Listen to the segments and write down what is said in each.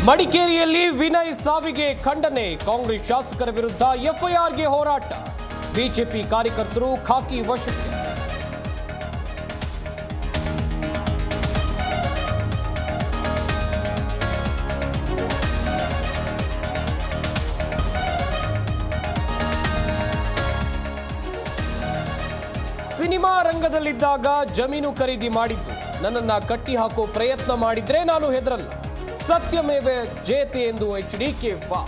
ಮಡಿಕೇರಿಯಲ್ಲಿ ವಿನಯ್ ಸಾವಿಗೆ ಖಂಡನೆ. ಕಾಂಗ್ರೆಸ್ ಶಾಸಕರ ವಿರುದ್ಧ ಎಫ್ಐಆರ್ಗೆ ಹೋರಾಟ. ಬಿಜೆಪಿ ಕಾರ್ಯಕರ್ತರು ಖಾಕಿ ವಶಕ್ಕೆ. ಸಿನಿಮಾ ರಂಗದಲ್ಲಿದ್ದಾಗ ಜಮೀನು ಖರೀದಿ ಮಾಡಿದ್ದು, ನನ್ನನ್ನ ಕಟ್ಟಿ ಹಾಕೋ ಪ್ರಯತ್ನ ಮಾಡಿದ್ರೆ ನಾನು ಹೆದರಲ್ಲ. ಸತ್ಯಮೇವ ಜಯತೆ ಎಂದು ಎಚ್ಡಿಕೆ ವಾ.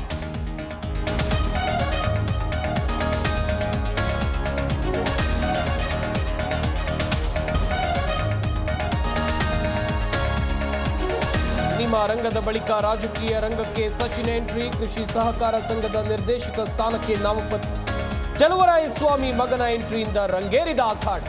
ಸಿನಿಮಾ ರಂಗದ ಬಳಿಕ ರಾಜಕೀಯ ರಂಗಕ್ಕೆ ಸಚಿನ್ ಎಂಟ್ರಿ. ಕೃಷಿ ಸಹಕಾರ ಸಂಘದ ನಿರ್ದೇಶಕ ಸ್ಥಾನಕ್ಕೆ ನಾಮಪತ್ರ. ಚಲುವರಾಯಸ್ವಾಮಿ ಮಗನ ಎಂಟ್ರಿಯಿಂದ ರಂಗೇರಿದ ಅಖಾಡ.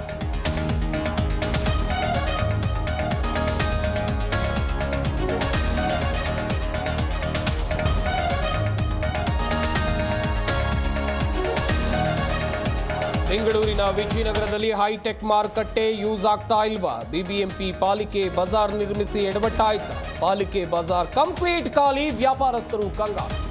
ಬೆಂಗಳೂರಿನ ವಿಜಯನಗರದಲ್ಲಿ ಹೈಟೆಕ್ ಮಾರುಕಟ್ಟೆ ಯೂಸ್ ಆಗ್ತಾ ಇಲ್ವಾ? ಬಿಬಿಎಂಪಿ ಪಾಲಿಕೆ ಬಜಾರ್ ನಿರ್ಮಿಸಿ ಎಡವಟ್ಟಾಯ್ತಾ? ಪಾಲಿಕೆ ಬಜಾರ್ ಕಂಪ್ಲೀಟ್ ಖಾಲಿ, ವ್ಯಾಪಾರಸ್ಥರು ಕಂಗಾಲು.